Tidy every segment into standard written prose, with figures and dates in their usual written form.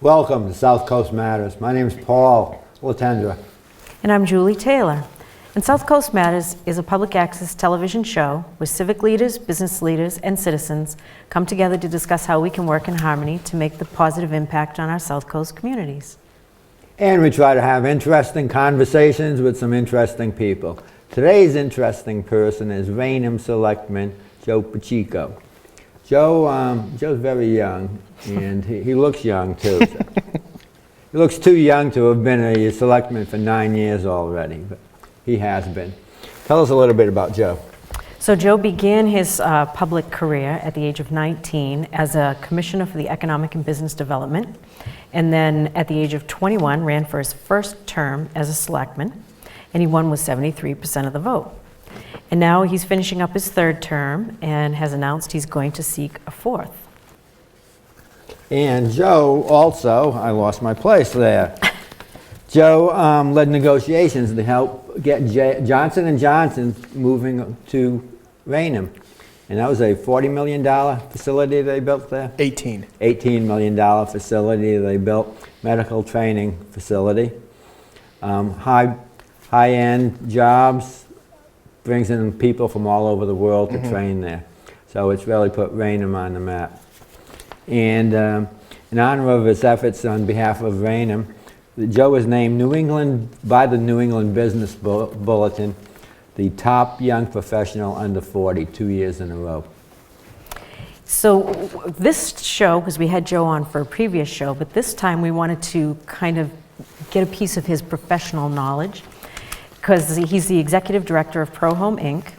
Welcome to South Coast Matters. My name is Paul Latendra. And I'm Julie Taylor. And South Coast Matters is a public access television show where civic leaders, business leaders, and citizens come together to discuss how we can work in harmony to make the positive impact on our South Coast communities. And we try to have interesting conversations with some interesting people. Today's interesting person is Raynham Selectman Joe Pacheco. Joe's very young, and he looks young too. So. He looks too young to have been a selectman for 9 years already, but he has been. Tell us a little bit about Joe. So Joe began his public career at the age of 19 as a commissioner for the Economic and Business Development, and then at the age of 21 ran for his first term as a selectman, and he won with 73% of the vote. And now he's finishing up his third term and has announced he's going to seek a fourth. And Joe also, I lost my place there. Joe led negotiations to help get Johnson & Johnson moving to Raynham. And that was a $40 million facility they built there? $18 million facility they built, medical training facility. High-end jobs, brings in people from all over the world to train there. So it's really put Raynham on the map. And in honor of his efforts on behalf of Raynham, Joe was named by the New England Business Bulletin the top young professional under 40, 2 years in a row. So this show, because we had Joe on for a previous show, but this time we wanted to kind of get a piece of his professional knowledge, because he's the executive director of ProHome, Inc.,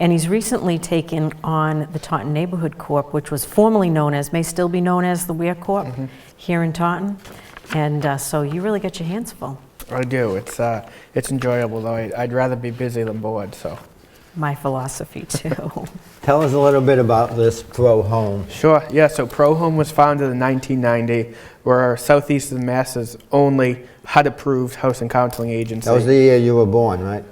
and he's recently taken on the Taunton Neighborhood Corp., which was formerly known as, may still be known as the Weir Corp. Here in Taunton. And so you really get your hands full. I do. It's enjoyable, though. I'd rather be busy than bored, so. My philosophy, too. Tell us a little bit about this ProHome. Sure, yeah, so ProHome was founded in 1990. We're Southeastern Mass's only HUD-approved housing counseling agency. That was the year you were born, right?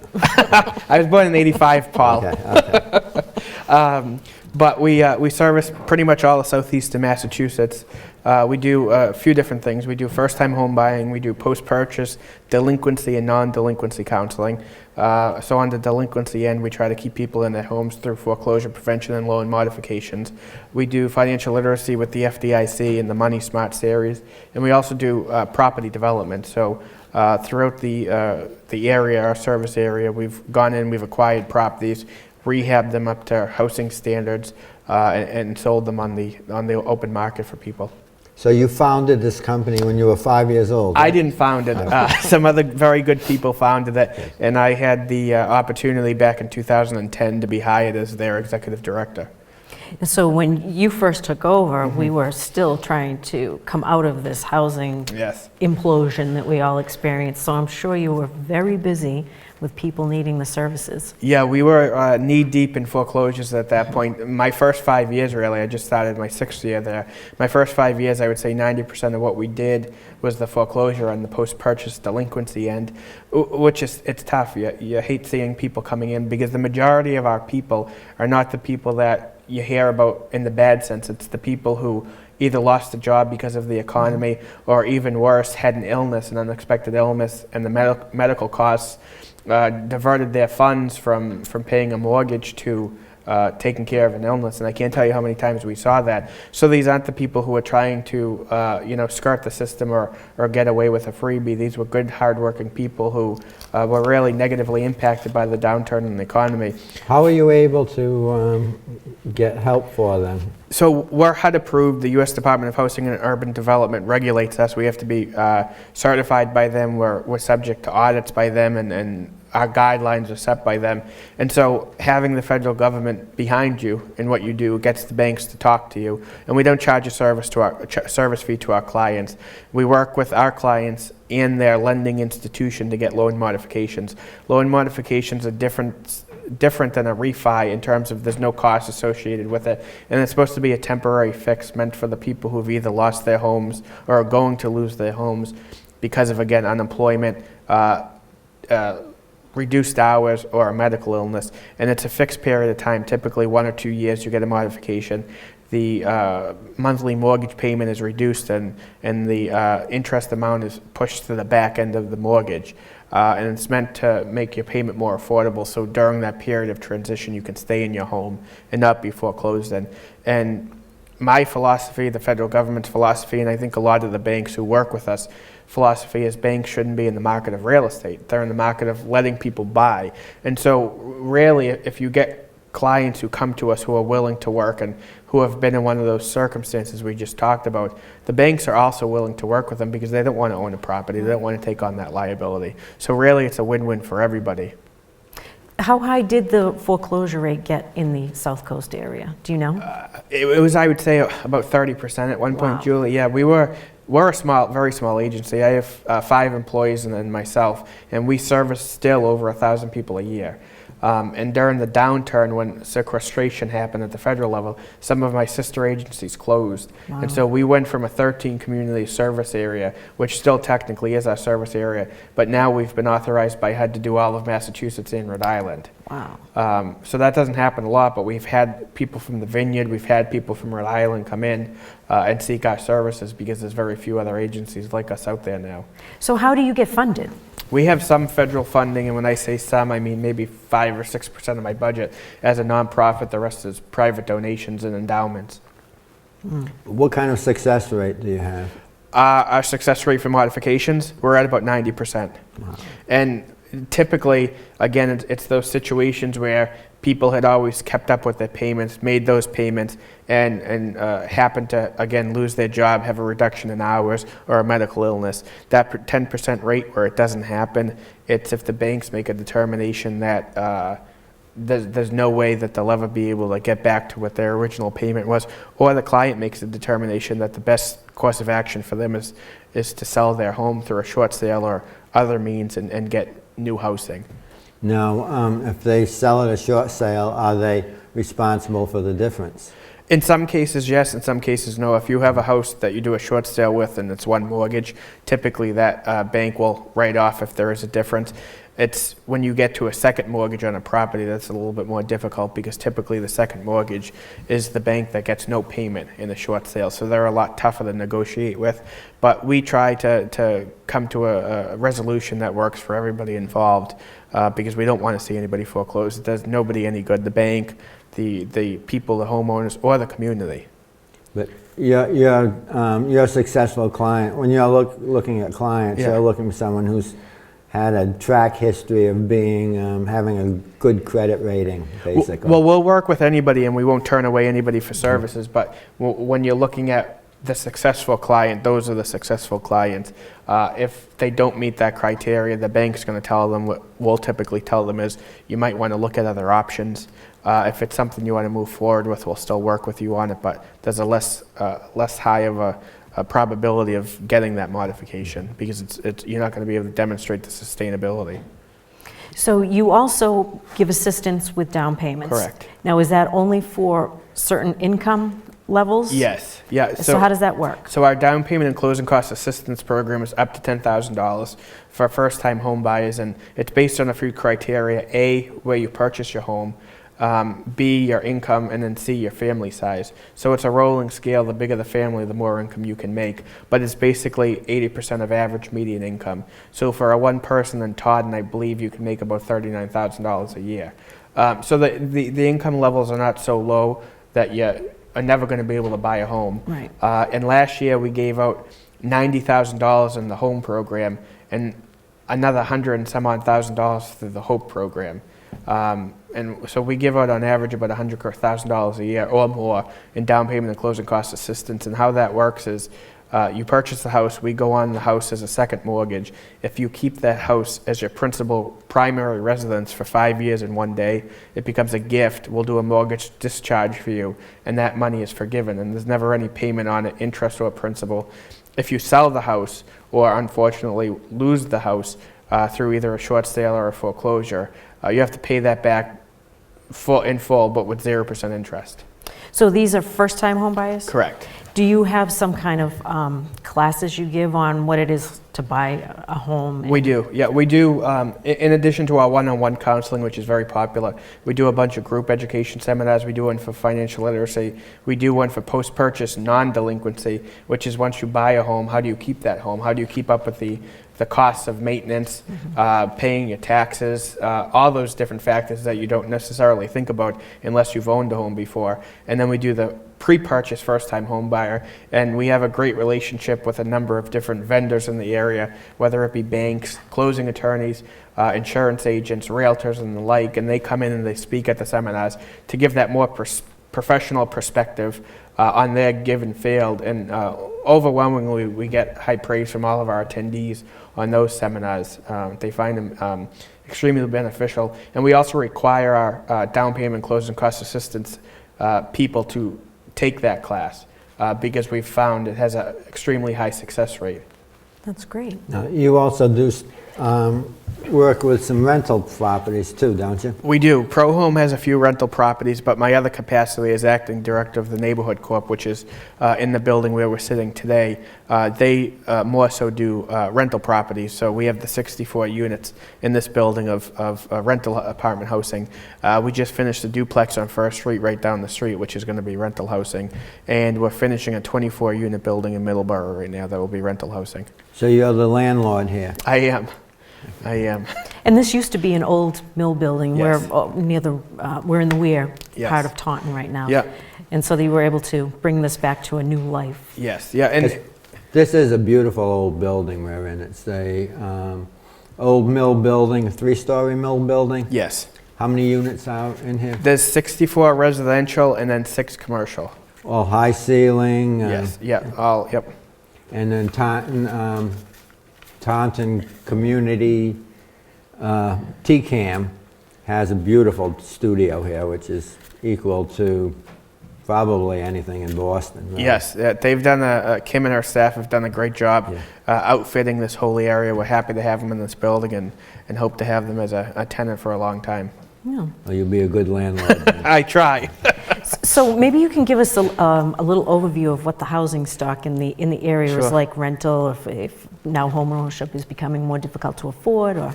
I was born in '85, Paul. Okay. But we service pretty much all of Southeastern Massachusetts. We do a few different things. We do first-time home buying, we do post-purchase, delinquency and non-delinquency counseling. So on the delinquency end, we try to keep people in their homes through foreclosure prevention and loan modifications. We do financial literacy with the FDIC and the Money Smart series, and we also do property development. So throughout the area, our service area, we've gone in, we've acquired properties, rehabbed them up to housing standards, and sold them on the open market for people. So you founded this company when you were 5 years old? Right? I didn't found it. Some other very good people founded it, and I had the opportunity back in 2010 to be hired as their executive director. And so when you first took over, we were still trying to come out of this housing implosion that we all experienced. So I'm sure you were very busy with people needing the services. Yeah, we were knee-deep in foreclosures at that point. My first 5 years, really, I just started my 6th year there. My first 5 years, I would say 90% of what we did was the foreclosure on the post-purchase delinquency end, which it's tough. You hate seeing people coming in because the majority of our people are not the people that you hear about in the bad sense. It's the people who either lost a job because of the economy or even worse, had an illness, an unexpected illness, and the medical costs diverted their funds from paying a mortgage to taking care of an illness, and I can't tell you how many times we saw that. So these aren't the people who are trying to skirt the system or get away with a freebie. These were good, hardworking people who were really negatively impacted by the downturn in the economy. How are you able to get help for them? So we're HUD approved. The U.S. Department of Housing and Urban Development regulates us. We have to be certified by them. We're subject to audits by them, and our guidelines are set by them. And so having the federal government behind you in what you do gets the banks to talk to you. And we don't charge a service fee to our clients. We work with our clients and their lending institution to get loan modifications. Loan modifications are different than a refi in terms of there's no cost associated with it, and it's supposed to be a temporary fix meant for the people who've either lost their homes or are going to lose their homes because of, again, unemployment, reduced hours, or a medical illness. And it's a fixed period of time, typically 1 or 2 years you get a modification. monthly mortgage payment is reduced and the interest amount is pushed to the back end of the mortgage. And it's meant to make your payment more affordable, so during that period of transition you can stay in your home and not be foreclosed in. And my philosophy, the federal government's philosophy, and I think a lot of the banks who work with us, philosophy is banks shouldn't be in the market of real estate. They're in the market of letting people buy. And so really, if you get clients who come to us who are willing to work and who have been in one of those circumstances we just talked about, the banks are also willing to work with them because they don't want to own a property. They don't want to take on that liability. So really, it's a win-win for everybody. How high did the foreclosure rate get in the South Coast area? Do you know? It was, I would say, about 30% at one point, Wow. Julie. Yeah, we're a small, very small agency. I have 5 employees and then myself, and we service still over 1,000 people a year. And during the downturn, when sequestration happened at the federal level, some of my sister agencies closed. Wow. And so we went from a 13 community service area, which still technically is our service area, but now we've been authorized by HUD to do all of Massachusetts and Rhode Island. Wow. So that doesn't happen a lot, but we've had people from the Vineyard, we've had people from Rhode Island come in and seek our services because there's very few other agencies like us out there now. So how do you get funded? We have some federal funding, and when I say some, I mean maybe 5 or 6% of my budget as a nonprofit. The rest is private donations and endowments. What kind of success rate do you have? Our success rate for modifications, we're at about 90%. Wow. And typically, again, it's those situations where people had always kept up with their payments, made those payments, and happened to, again, lose their job, have a reduction in hours, or a medical illness. That 10% rate where it doesn't happen, it's if the banks make a determination that there's no way that they'll ever be able to get back to what their original payment was, or the client makes a determination that the best course of action for them is to sell their home through a short sale or other means and get new housing. Now, if they sell at a short sale, are they responsible for the difference? In some cases, yes. In some cases, no. If you have a house that you do a short sale with and it's one mortgage, typically that bank will write off if there is a difference. It's when you get to a second mortgage on a property that's a little bit more difficult because typically the second mortgage is the bank that gets no payment in the short sale. So they're a lot tougher to negotiate with. But we try to come to a resolution that works for everybody involved because we don't want to see anybody foreclosed. It does nobody any good, the bank, the people, the homeowners, or the community. But you're a successful client. When you're looking at clients, Yeah. you're looking for someone who's had a track history of being having a good credit rating, basically. Well, we'll work with anybody and we won't turn away anybody for services, but when you're looking at the successful client, those are the successful clients. If they don't meet that criteria, the bank's going to tell them what we'll typically tell them is you might want to look at other options. If it's something you want to move forward with, we'll still work with you on it, but there's a less high of a probability of getting that modification because you're not going to be able to demonstrate the sustainability. So you also give assistance with down payments? Correct. Now, is that only for certain income levels? Yes. Yeah. So how does that work? So our down payment and closing cost assistance program is up to $10,000 for first-time home buyers, and it's based on a few criteria: A, where you purchase your home, B, your income, and then C, your family size. So it's a rolling scale. The bigger the family, the more income you can make. But it's basically 80% of average median income. So for a one person in Taunton, I believe you can make about $39,000 a year. So the income levels are not so low that you are never going to be able to buy a home. Right. And last year we gave out $90,000 in the home program and another $100,000 and some odd through the HOPE program. And so we give out on average about $100,000 a year or more in down payment and closing cost assistance. And how that works is you purchase the house, we go on the house as a second mortgage. If you keep that house as your principal primary residence for 5 years and 1 day, it becomes a gift. We'll do a mortgage discharge for you, and that money is forgiven, and there's never any payment on it, interest or principal. If you sell the house or unfortunately lose the house through either a short sale or a foreclosure, you have to pay that back in full, but with 0% interest. So these are first-time home buyers? Correct. Do you have some kind of classes you give on what it is to buy a home? We do, yeah, we do. In addition to our one-on-one counseling, which is very popular, we do a bunch of group education seminars. We do one for financial literacy. We do one for post-purchase non-delinquency, which is once you buy a home, how do you keep that home? How do you keep up with the costs of maintenance, paying your taxes, all those different factors that you don't necessarily think about unless you've owned a home before. And then we do the pre-purchase first-time home buyer, and we have a great relationship with a number of different vendors in the area, whether it be banks, closing attorneys, insurance agents, realtors, and the like, and they come in and they speak at the seminars to give that more professional perspective on their given field. And overwhelmingly, we get high praise from all of our attendees on those seminars. They find them extremely beneficial. And we also require our down payment closing cost assistance people to take that class because we've found it has an extremely high success rate. That's great. Now, you also do work with some rental properties too, don't you? We do. ProHome has a few rental properties, but my other capacity is acting director of the Neighborhood Corp, which is in the building where we're sitting today. They more so do rental properties. So we have the 64 units in this building of rental apartment housing. We just finished a duplex on First Street right down the street, which is going to be rental housing. And we're finishing a 24-unit building in Middleborough right now that will be rental housing. So you're the landlord here. I am. And this used to be an old mill building. Yes. We're in the Weir Yes. part of Taunton right now. Yeah. And so they were able to bring this back to a new life. Yes. Yeah. And This is a beautiful old building we're in. It's a old mill building, a 3-story mill building. yes, How many units are in here? there's 64 residential and then 6 commercial. All high ceiling. Yes. Yeah. All. Yep. And then Taunton Community TCAM has a beautiful studio here, which is equal to probably anything in Boston. Right? Yes, they've done Kim and her staff have done a great job outfitting this whole area. We're happy to have them in this building and hope to have them as a tenant for a long time. Yeah. Well, you'll be a good landlord. Then. I try. So maybe you can give us a little overview of what the housing stock in the area is Sure. like rental, if now home ownership is becoming more difficult to afford, or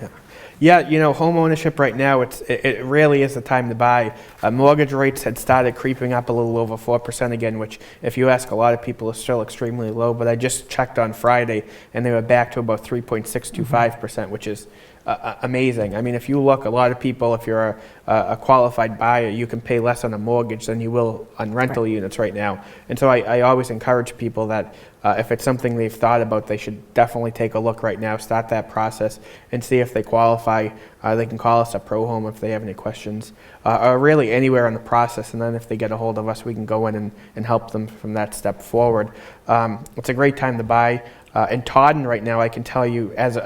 Yeah, you know, home ownership right now, it really is the time to buy. Mortgage rates had started creeping up a little over 4% again, which if you ask a lot of people is still extremely low, but I just checked on Friday and they were back to about 3.625%, which is amazing. I mean, if you look, a lot of people, if you're a qualified buyer, you can pay less on a mortgage than you will on rental units right now. And so I always encourage people that if it's something they've thought about, they should definitely take a look right now, start that process, and see if they qualify. They can call us at ProHome if they have any questions, or really anywhere in the process, and then if they get a hold of us, we can go in and help them from that step forward. It's a great time to buy. In Taunton right now, I can tell you, as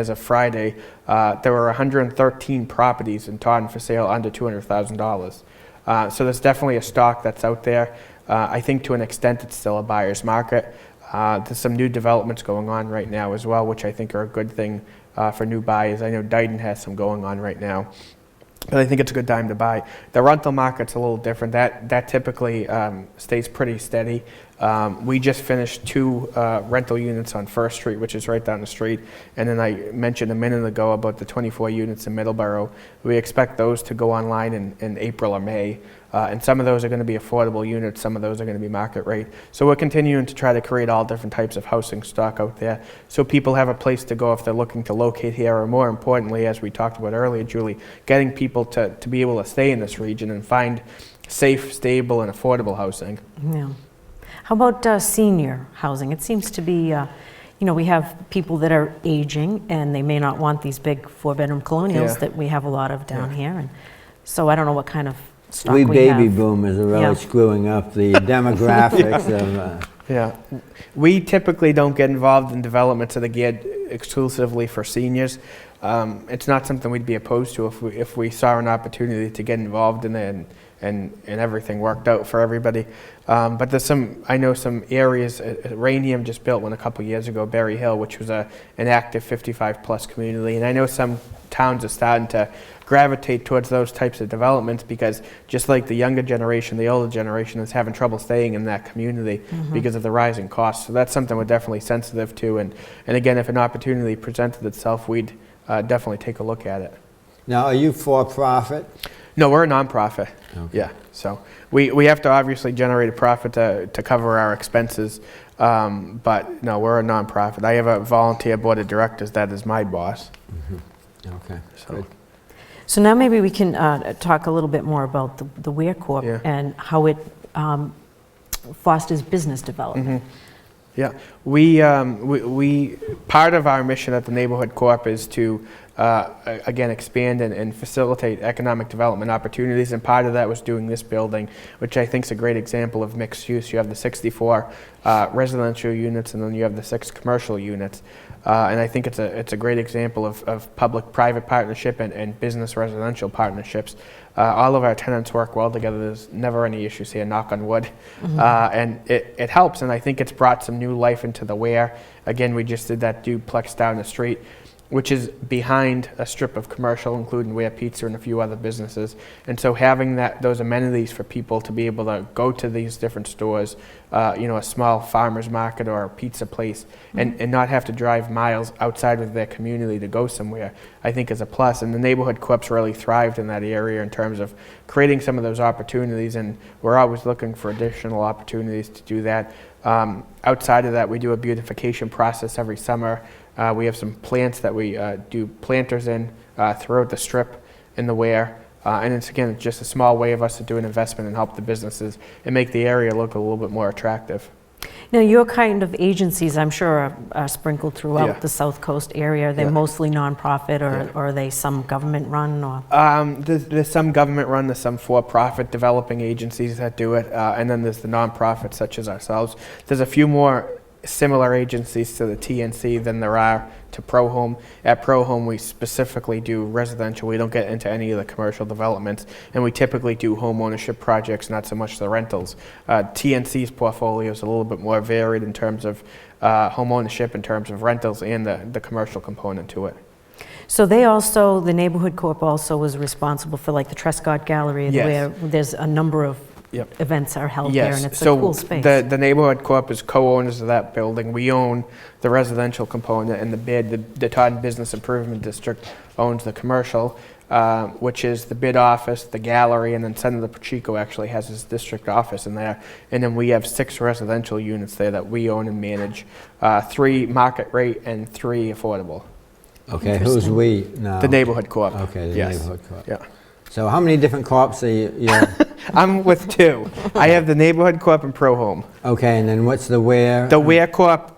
of Friday, there were 113 properties in Taunton for sale under $200,000. So there's definitely a stock that's out there. I think to an extent it's still a buyer's market. There's some new developments going on right now as well, which I think are a good thing for new buyers. I know Dighton has some going on right now. But I think it's a good time to buy. The rental market's a little different. That typically stays pretty steady. We just finished 2 rental units on First Street, which is right down the street. And then I mentioned a minute ago about the 24 units in Middleborough. We expect those to go online in April or May. And some of those are going to be affordable units. Some of those are going to be market rate. So we're continuing to try to create all different types of housing stock out there so people have a place to go if they're looking to locate here, or more importantly, as we talked about earlier, Julie, getting people to be able to stay in this region and find safe, stable, and affordable housing. yeah. How about senior housing? It seems to be, we have people that are aging and they may not want these big 4-bedroom colonials that we have a lot of down here. And so I don't know what kind of stock we Baby have. boomers are really screwing up the demographics of... Yeah, we typically don't get involved in developments that are geared exclusively for seniors. It's not something we'd be opposed to if we saw an opportunity to get involved in it and everything worked out for everybody. But there's I know some areas, Raynham just built one a couple years ago, Berry Hill, which was an active 55 plus community. And I know some towns are starting to gravitate towards those types of developments, because just like the younger generation, the older generation is having trouble staying in that community because of the rising costs. So that's something we're definitely sensitive to. And again, if an opportunity presented itself, we'd definitely take a look at it. Now, are you for-profit? No, we're a nonprofit. Okay. Yeah, so we have to obviously generate a profit to cover our expenses, but no, we're a nonprofit. I have a volunteer board of directors that is my boss. Okay, So. good. So now maybe we can talk a little bit more about the Ware Corp Yeah. and how it fosters business development. Yeah, we part of our mission at the Neighborhood Corp is to again expand and facilitate economic development opportunities, and part of that was doing this building, which I think is a great example of mixed use. You have the 64 residential units, and then you have the 6 commercial units, and I think it's a great example of public-private partnership and business residential partnerships. All of our tenants work well together. There's never any issues here, knock on wood. And it helps, and I think it's brought some new life into the Ware. Again, we just did that duplex down the street, which is behind a strip of commercial, including Ware Pizza and a few other businesses. And so having those amenities for people to be able to go to these different stores, a small farmer's market or a pizza place, and not have to drive miles outside of their community to go somewhere, I think is a plus. And the Neighborhood Corp's really thrived in that area in terms of creating some of those opportunities, and we're always looking for additional opportunities to do that. Outside of that, we do a beautification process every summer. We have some plants that we do planters in throughout the strip in the Ware. And it's just a small way of us to do an investment and help the businesses and make the area look a little bit more attractive. Now, your kind of agencies, I'm sure, are sprinkled throughout the South Coast area. Are they mostly nonprofit, or are they some government-run? Or There's some government-run, there's some for-profit developing agencies that do it, and then there's the nonprofits such as ourselves. There's a few more similar agencies to the TNC than there are to ProHome. At ProHome, we specifically do residential. We don't get into any of the commercial developments, and we typically do home ownership projects, not so much the rentals. TNC's portfolio is a little bit more varied in terms of home ownership, in terms of rentals, and the commercial component to it. so the Neighborhood Corp also was responsible for like the Trescott Gallery, Yes. where there's a number of events are held there, and it's a cool space. The Neighborhood Corp is co-owners of that building. We own the residential component, and the Taunton Business Improvement District owns the commercial, which is the bid office, the gallery, and then Senator Pacheco actually has his district office in there. And then we have 6 residential units there that we own and manage, 3 market rate and 3 affordable. Okay, who's we now? The Neighborhood Corp. Okay, the Yes. Neighborhood Corp. Yeah. So how many different co-ops are you I'm with 2. I have the Neighborhood Corp and ProHome. okay, and then what's the Ware? The Ware Corp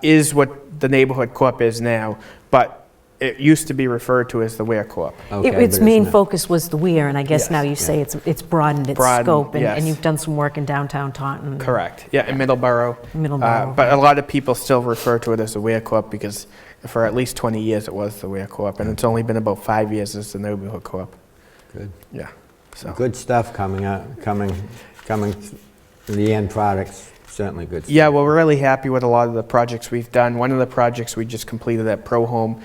is what the Neighborhood Corp is now, but it used to be referred to as the Ware Corp. Okay, Its but main not- focus was the Ware, and I guess Yes. now you say it's broadened its scope, and yes. you've done some work in downtown Taunton. Correct. Yeah, in Middleborough. Middleborough. But a lot of people still refer to it as the Ware Corp because for at least 20 years it was the Ware Corp, and it's only been about 5 years as the Neighborhood Corp. Good. Yeah. So. Good stuff coming the end products, certainly good stuff. Yeah, well, we're really happy with a lot of the projects we've done. One of the projects we just completed at ProHome,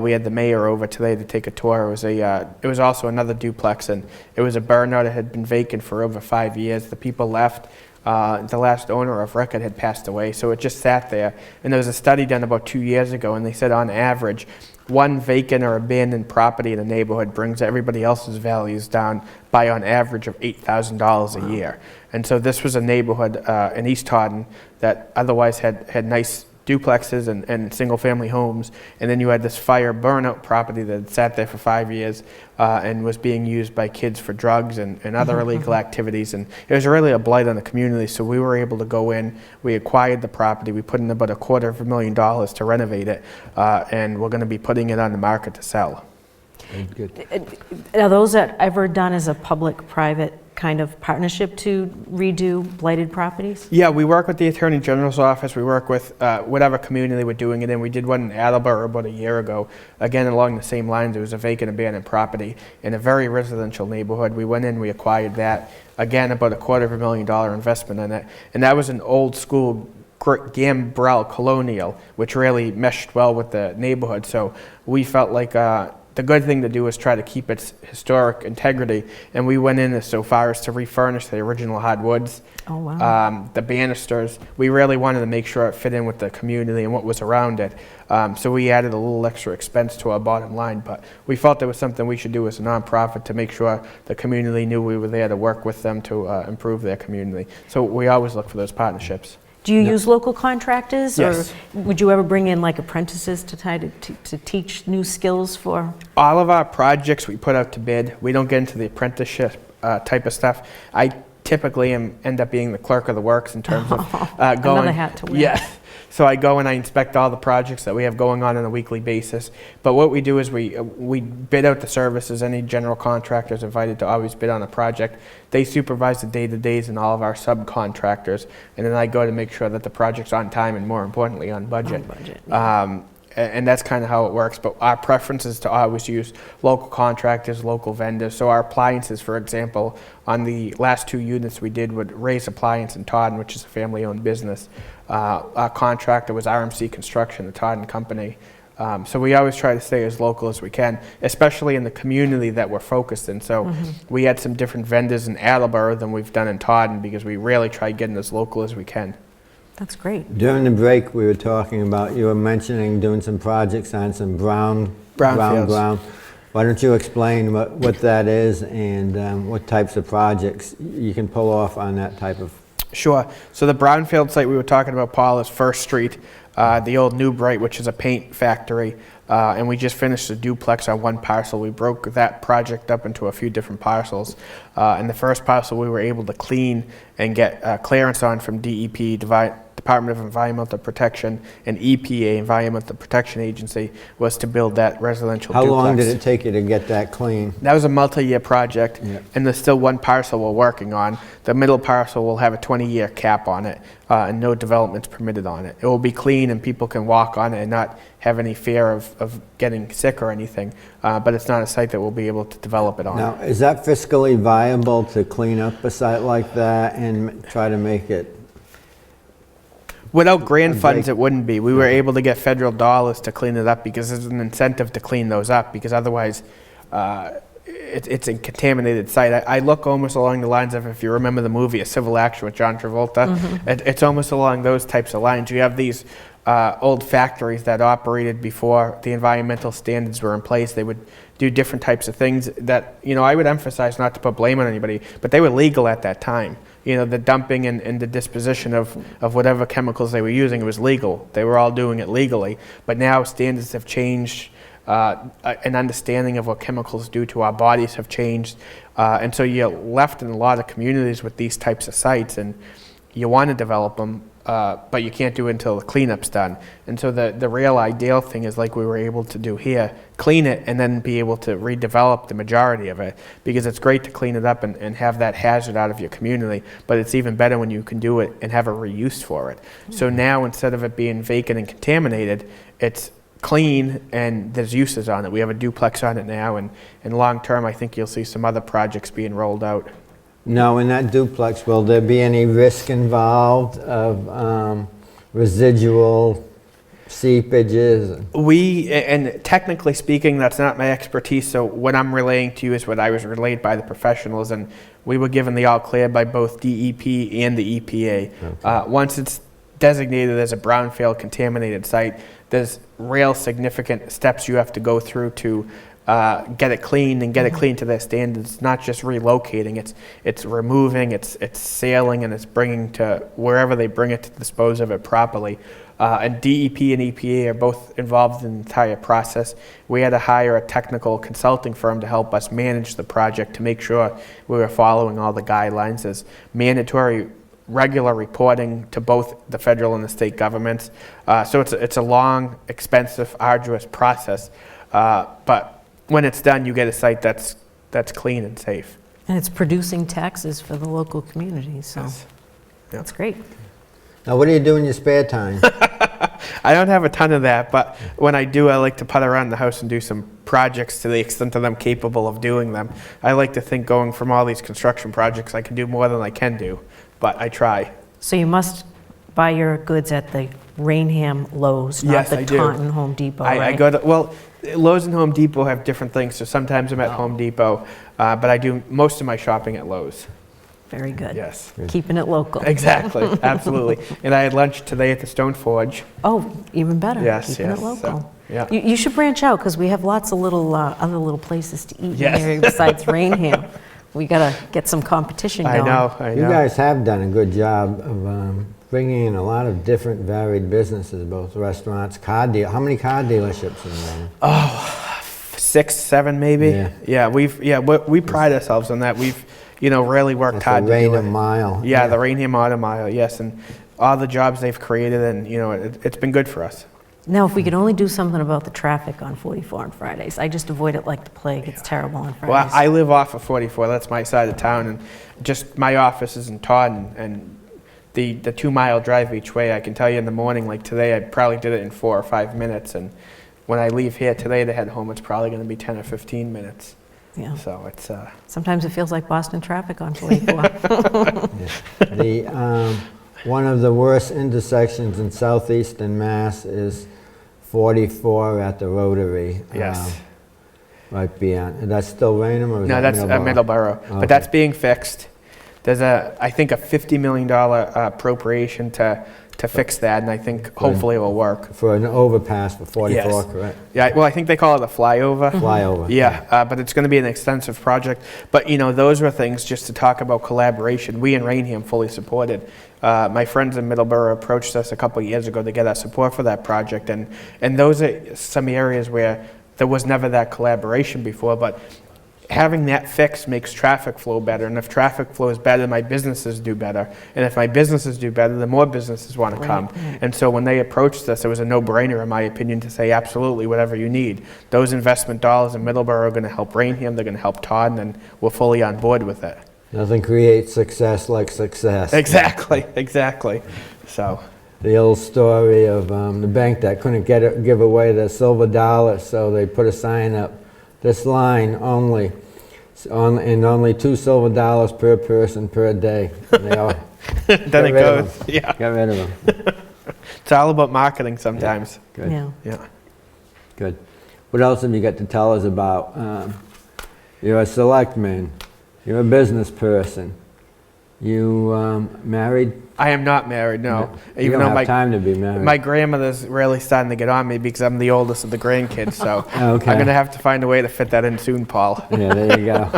we had the mayor over today to take a tour. It was also another duplex, and it was a burnout. It had been vacant for over 5 years. The people left. The last owner of record had passed away, so it just sat there. And there was a study done about 2 years ago, and they said on average, one vacant or abandoned property in a neighborhood brings everybody else's values down by on average of $8,000 a year. And so this was a neighborhood in East Taunton that otherwise had nice duplexes and single-family homes, and then you had this fire burnout property that had sat there for 5 years and was being used by kids for drugs and other illegal activities, and it was really a blight on the community. So we were able to go in, we acquired the property, we put in about $250,000 to renovate it, and we're going to be putting it on the market to sell. Good. Are those ever done as a public-private kind of partnership to redo blighted properties? Yeah, we work with the Attorney General's office. We work with whatever community we're doing it in. We did one in Attleboro about a year ago. Again, along the same lines, it was a vacant abandoned property in a very residential neighborhood. We went in, we acquired that. Again, about $250,000 investment in it. And that was an old school Gambrel colonial, which really meshed well with the neighborhood. So we felt like the good thing to do is try to keep its historic integrity, and we went in so far as to refurnish the original hardwoods. Oh, wow. The banisters. We really wanted to make sure it fit in with the community and what was around it. So we added a little extra expense to our bottom line, but we felt it was something we should do as a nonprofit to make sure the community knew we were there to work with them to improve their community. So we always look for those partnerships. Do you use local contractors? Yes. Or would you ever bring in like apprentices to teach new skills for? All of our projects we put out to bid. We don't get into the apprenticeship type of stuff. I typically end up being the clerk of the works in terms of going. Another hat to wear. Yes. So I go and I inspect all the projects that we have going on a weekly basis. But what we do is we bid out the services. Any general contractors invited to always bid on a project. They supervise the day-to-days and all of our subcontractors. And then I go to make sure that the project's on time and, more importantly, on budget. On budget, yeah. And that's kind of how it works. But our preference is to always use local contractors, local vendors. So our appliances, for example, on the last 2 units we did with Ray's Appliance in Taunton, which is a family-owned business. Our contractor was RMC Construction, the Taunton company. So we always try to stay as local as we can, especially in the community that we're focused in. So we had some different vendors in Attleboro than we've done in Taunton because we really try getting as local as we can. That's great. During the break, we were talking about, you were mentioning doing some projects on some brown Brownfields. ground. Why don't you explain what that is and what types of projects you can pull off on that type of... Sure. So the brownfield site we were talking about, Paul, is First Street, the old New Bright, which is a paint factory, and we just finished a duplex on one parcel. We broke that project up into a few different parcels, and the first parcel we were able to clean and get clearance on from DEP, Department of Environmental Protection, and EPA, Environmental Protection Agency, was to build that residential How duplex. long did it take you to get that clean? That was a multi-year project, Yeah. and there's still one parcel we're working on. The middle parcel will have a 20-year cap on it, and no developments permitted on it. It will be clean, and people can walk on it and not have any fear of getting sick or anything, but it's not a site that we'll be able to develop it on. Now, is that fiscally viable to clean up a site like that and try to make it... Without grant funds, it wouldn't be. We were able to get federal dollars to clean it up because there's an incentive to clean those up, because otherwise it's a contaminated site. I look almost along the lines of, if you remember the movie A Civil Action with John Travolta, it's almost along those types of lines. You have these old factories that operated before the environmental standards were in place. They would do different types of things that, I would emphasize, not to put blame on anybody, but they were legal at that time. The dumping and the disposition of whatever chemicals they were using, it was legal. They were all doing it legally. But now standards have changed, an understanding of what chemicals do to our bodies have changed. And so you're left in a lot of communities with these types of sites, and you want to develop them, but you can't do it until the cleanup's done. And so the real ideal thing is, like we were able to do here, clean it and then be able to redevelop the majority of it, because it's great to clean it up and have that hazard out of your community, but it's even better when you can do it and have a reuse for it. So now, instead of it being vacant and contaminated, it's clean and there's uses on it. We have a duplex on it now, and long term I think you'll see some other projects being rolled out. Now, in that duplex, will there be any risk involved of residual seepages? And technically speaking, that's not my expertise, so what I'm relaying to you is what I was relayed by the professionals, and we were given the all clear by both DEP and the EPA. Okay. Once it's designated as a brownfield contaminated site, there's real significant steps you have to go through to get it clean and get it clean to their standards. Not just relocating, it's removing, it's sailing, and it's bringing to wherever they bring it to dispose of it properly. And DEP and EPA are both involved in the entire process. We had to hire a technical consulting firm to help us manage the project to make sure we were following all the guidelines. There's mandatory regular reporting to both the federal and the state governments. So it's a long, expensive, arduous process. But when it's done, you get a site that's clean and safe. And it's producing taxes for the local community, so Yes. that's great. Now, what do you do in your spare time? I don't have a ton of that, but when I do, I like to putt around the house and do some projects to the extent that I'm capable of doing them. I like to think, going from all these construction projects, I can do more than I can do, but I try. So you must buy your goods at the Raynham Lowe's, not Yes, the I do. Taunton Home Depot, I right? go to, well, Lowe's and Home Depot have different things, so sometimes I'm at Home Depot, but I do most of my shopping at Lowe's. Very good. Yes. Keeping it local. Exactly, absolutely. And I had lunch today at the Stone Forge. Oh, even better. Yes, Keeping yes, it local. so, yeah. You should branch out because we have lots of little other little places to eat Yes. here besides Raynham. We gotta get some competition going. I know. You guys have done a good job of bringing in a lot of different varied businesses, both restaurants, car deal. How many car dealerships in there? 6, 7 maybe. Yeah. We pride ourselves on that. We've really worked That's hard the to do Raynham it. Mile. Yeah, the Raynham Auto Mile, yes, and all the jobs they've created, and it's been good for us. Now, if we could only do something about the traffic on 44 on Fridays. I just avoid it like the plague. It's terrible on Fridays. Well, I live off of 44. That's my side of town, and just my office is in Taunton, and the 2-mile drive each way. I can tell you in the morning, like today, I probably did it in 4 or 5 minutes, and when I leave here today to head home, it's probably going to be 10 or 15 minutes. Yeah. So it's Sometimes it feels like Boston traffic on 44. One of the worst intersections in southeastern Mass is 44 at the Rotary. Yes. Right beyond. That's still Raynham, or is No, that that's Middleborough? Middleborough, Okay. but that's being fixed. There's I think a $50 million appropriation to fix that, and I think hopefully it will work. For an overpass for 44, Yes. correct? Yeah, well, I think they call it a flyover. Flyover. Yeah, but it's going to be an extensive project. But, those were things just to talk about collaboration. We in Raynham fully supported. My friends in Middleborough approached us a couple of years ago to get our support for that project. And those are some areas where there was never that collaboration before. But having that fixed makes traffic flow better. And if traffic flow is better, my businesses do better. And if my businesses do better, the more businesses want to come. And so when they approached us, it was a no-brainer, in my opinion, to say absolutely whatever you need. Those investment dollars in Middleborough are going to help Raynham, they're going to help Taunton, and we're fully on board with it. Nothing creates success like success. Exactly. So, The old story of the bank that couldn't give away the silver dollar, so they put a sign up, this line only, and only 2 silver dollars per person per day. And they all then it rid of goes. them. Yeah. Get rid of them. It's all about marketing sometimes. Good. Yeah. Yeah. Good. What else have you got to tell us about? You're a selectman. You're a business person. You married? I am not married, no. You Even don't though have time to be married. my grandmother's really starting to get on me because I'm the oldest of the grandkids, so Okay. I'm going to have to find a way to fit that in soon, Paul. Yeah, there you go.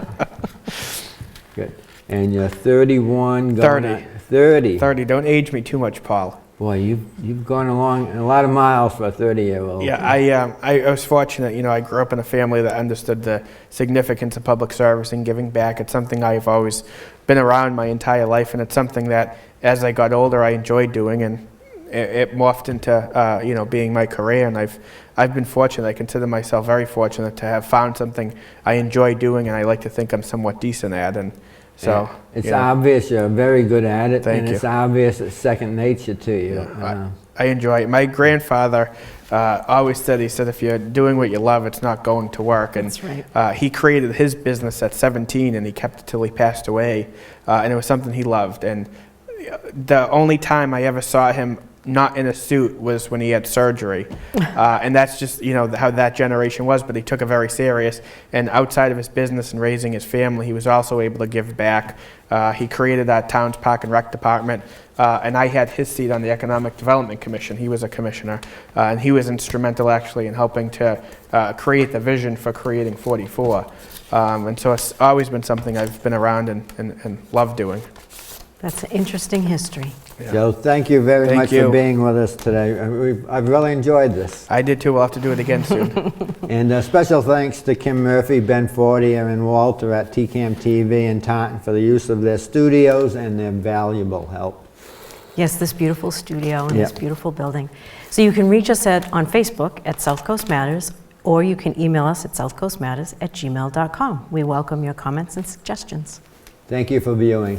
Good. And you're 31 going 30. on 30. 30, don't age me too much, Paul. Boy, you've gone along a lot of miles for a 30-year-old. Yeah, I was fortunate, I grew up in a family that understood the significance of public service and giving back. It's something I've always been around my entire life, and it's something that as I got older I enjoyed doing, and it morphed into being my career. And I've been fortunate. I consider myself very fortunate to have found something I enjoy doing, and I like to think I'm somewhat decent at. And so It's obvious you're very good at it, Thank and you. it's obvious it's second nature to you. I enjoy it. My grandfather always said, if you're doing what you love, it's not going to work. And That's right. he created his business at 17, and he kept it till he passed away. And it was something he loved. And the only time I ever saw him not in a suit was when he had surgery. And that's just, how that generation was, but he took it very serious. And outside of his business and raising his family, he was also able to give back. He created our town's Park and Rec department, and I had his seat on the Economic Development Commission. He was a commissioner, and he was instrumental actually in helping to create the vision for creating 44. And so it's always been something I've been around and love doing. That's an interesting history. Joe, thank you very Thank much you. for being with us today. I've really enjoyed this. I did too. We'll have to do it again soon. And special thanks to Kim Murphy, Ben Fortier, and Walter at TCAM TV in Taunton for the use of their studios and their valuable help. Yes, this beautiful studio and Yeah. this beautiful building. So you can reach us on Facebook at South Coast Matters, or you can email us at southcoastmatters@gmail.com. We welcome your comments and suggestions. Thank you for viewing.